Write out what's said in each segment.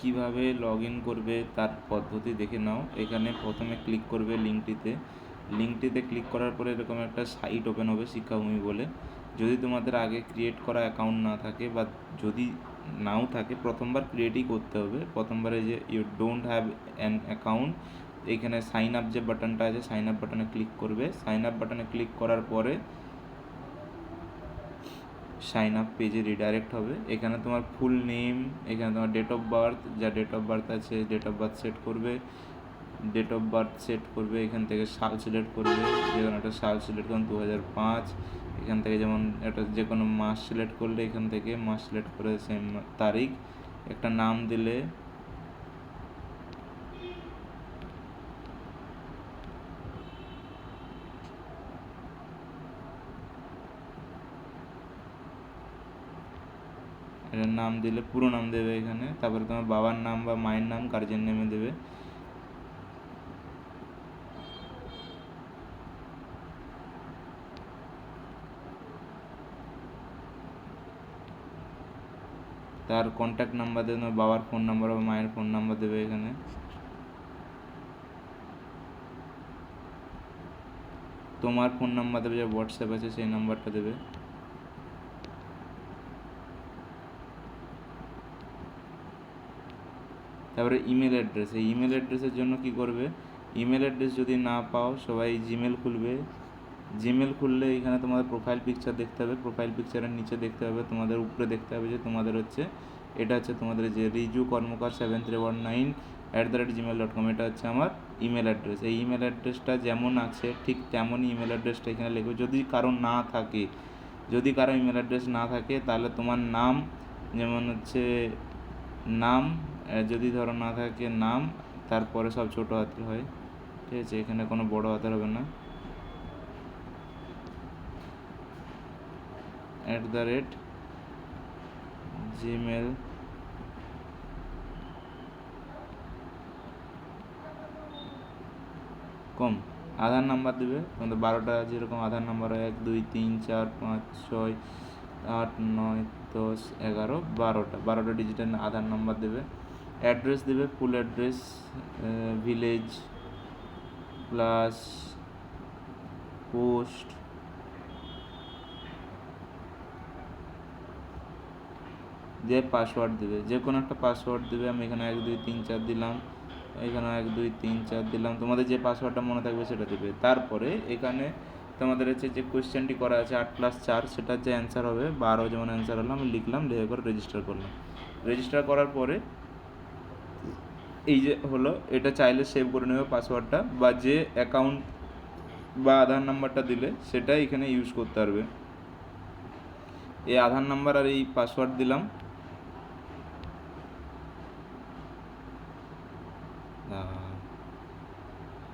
কিভাবে log in করবে তার পদ্ধতি দেখে নাও। এখানে প্রথমে ক্লিক করবে লিঙ্কটিতে ক্লিক করার পরে এরকম একটা সাইট ওপেন হবে শিক্ষাভূমি বলে। যদি তোমাদের আগে ক্রিয়েট করা অ্যাকাউন্ট না থাকে বা যদি নাও থাকে, প্রথমবার ক্রিয়েটই করতে হবে। প্রথমবারে যে you don't have an account, এখানে সাইন আপ যে বাটনটা আছে সাইন আপ বাটনে ক্লিক করবে। সাইন আপ বাটনে ক্লিক করার পরে সাইন আপ পেজে রিডাইরেক্ট হবে। এখানে তোমার ফুল নেম, এখানে তোমার ডেট অফ বার্থ, যা ডেট অফ বার্থ আছে ডেট অফ বার্থ সেট করবে। এখান থেকে সাল সিলেক্ট করবে, যে কোনো একটা সাল সিলেক্ট করুন 2005। এখান থেকে যেমন একটা যে কোনো মাস সিলেক্ট করলে এখান থেকে মাস সিলেক্ট করে সেম তারিখ, একটা নাম দিলে এটার নাম দিলে পুরো নাম দেবে এখানে। তারপরে তোমার বাবার নাম বা মায়ের নাম গার্জেন নেমে দেবে। তার কন্ট্যাক্ট নাম্বার দেবে, তোমার বাবার ফোন নাম্বার বা মায়ের ফোন নাম্বার দেবে এখানে। তোমার ফোন নাম্বার দেবে, যে হোয়াটসঅ্যাপ আছে সেই নাম্বারটা দেবে। তারপরে ইমেল অ্যাড্রেস, এই ইমেল অ্যাড্রেসের জন্য কি করবে, ইমেল অ্যাড্রেস যদি না পাও সবাই জিমেল খুলবে। জিমেল খুললে এখানে তোমাদের প্রোফাইল পিকচার দেখতে হবে। প্রোফাইল পিকচারের নিচে দেখতে হবে, তোমাদের উপরে দেখতে হবে যে তোমাদের হচ্ছে এটা হচ্ছে তোমাদের যে rizukkarmakar7319@gmail.com, এটা হচ্ছে আমার ইমেল অ্যাড্রেস। এই ইমেল অ্যাড্রেসটা যেমন আছে ঠিক তেমনই ইমেল অ্যাড্রেসটা এখানে লিখবে। যদি কারো ইমেল অ্যাড্রেস না থাকে তাহলে তোমার নাম, যেমন হচ্ছে নাম, যদি ধরো না থাকে নাম, তারপরে সব ছোটো হাতের হয়, ঠিক আছে, এখানে কোনো বড় হাতের হবে না। @gmail.com। আধার নাম্বার দেবে তোমাদের 12টা, যেরকম আধার নাম্বার হয় 1 2 3 4 5 6 8 9 10 11 12টা ডিজিটের আধার নাম্বার দেবে। অ্যাড্রেস দেবে, full address, village plus post, দিয়ে পাসওয়ার্ড দেবে, যে কোনো একটা পাসওয়ার্ড দেবে। আমি এখানে 1 2 3 4 দিলাম, এখানে 1 2 3 4 দিলাম। তোমাদের যে পাসওয়ার্ডটা মনে থাকবে সেটা দেবে। তারপরে এখানে তোমাদের হচ্ছে যে কোয়েশ্চেনটি করা আছে 8 + 4, সেটার যে অ্যান্সার হবে 12 যেমন অ্যান্সার হলো আমি লিখলাম, লিখে করে রেজিস্টার করলাম। রেজিস্টার করার পরে এই যে হলো, এটা চাইলে সেভ করে নেবে পাসওয়ার্ডটা, বা যে অ্যাকাউন্ট বা আধার নাম্বারটা দিলে সেটা এখানে ইউজ করতে পারবে। এই আধার নাম্বার আর এই পাসওয়ার্ড দিলাম।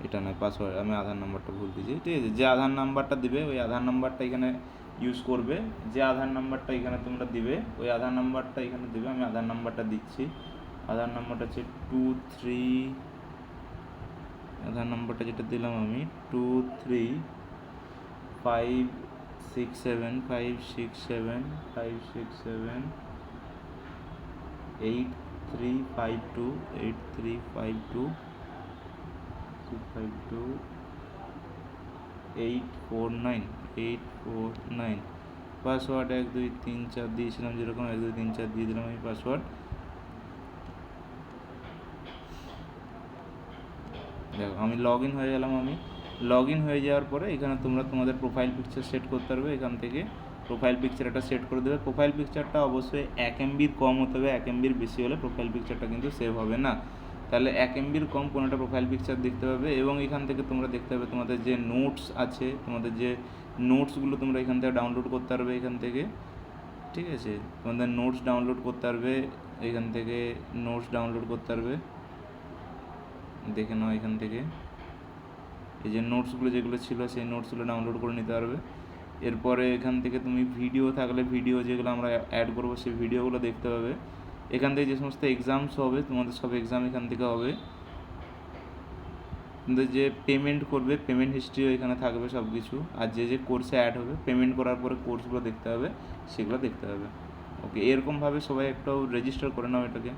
এটা নয় পাসওয়ার্ড, আমি আধার নাম্বারটা ভুল দিয়েছি, ঠিক আছে। যে আধার নাম্বারটা দিবে ওই আধার নাম্বারটা এখানে ইউজ করবে। যে আধার নাম্বারটা এখানে তোমরা দিবে ওই আধার নাম্বারটা এখানে দিবে। আমি আধার নাম্বারটা দিচ্ছি। আধার নাম্বারটা হচ্ছে 23, আধার নাম্বারটা যেটা দিলাম আমি 2356783352 পাসওয়ার্ড 1 2 3 4 দিয়েছিলাম, যেরকম 1 2 3 4 দিয়ে দিলাম আমি পাসওয়ার্ড। দেখো আমি লগ ইন হয়ে গেলাম। আমি লগ ইন হয়ে যাওয়ার পরে এখানে তোমরা তোমাদের প্রোফাইল পিকচার সেট করতে পারবে। এখান থেকে প্রোফাইল পিকচারটা সেট করে দেবে। প্রোফাইল পিকচারটা অবশ্যই 1 MB কম হতে হবে, 1 MB বেশি হলে প্রোফাইল পিকচারটা কিন্তু সেভ হবে না। তাহলে 1 MB কম কোনোটা প্রোফাইল পিকচার দেখতে পাবে। এবং এখান থেকে তোমরা দেখতে পাবে তোমাদের যে নোটস আছে, তোমাদের যে নোটসগুলো তোমরা এখান থেকে ডাউনলোড করতে পারবে এখান থেকে, ঠিক আছে। তোমাদের নোটস ডাউনলোড করতে পারবে এখান থেকে, নোটস ডাউনলোড করতে পারবে, দেখে নাও এখান থেকে। এই যে নোটসগুলো যেগুলো ছিল সেই নোটসগুলো ডাউনলোড করে নিতে পারবে। এরপরে এখান থেকে তুমি ভিডিও থাকলে ভিডিও যেগুলো আমরা অ্যাড করবো সেই ভিডিওগুলো দেখতে পাবে। এখান থেকে যে সমস্ত এক্সামস হবে তোমাদের সব এক্সাম এখান থেকে হবে। তোমাদের যে পেমেন্ট করবে পেমেন্ট হিস্ট্রিও এখানে থাকবে সব কিছু। আর যে যে কোর্সে অ্যাড হবে পেমেন্ট করার পরে কোর্সগুলো দেখতে হবে, সেগুলো দেখতে হবে। ওকে, এরকমভাবে সবাই একটাও রেজিস্টার করে নাও এটাকে।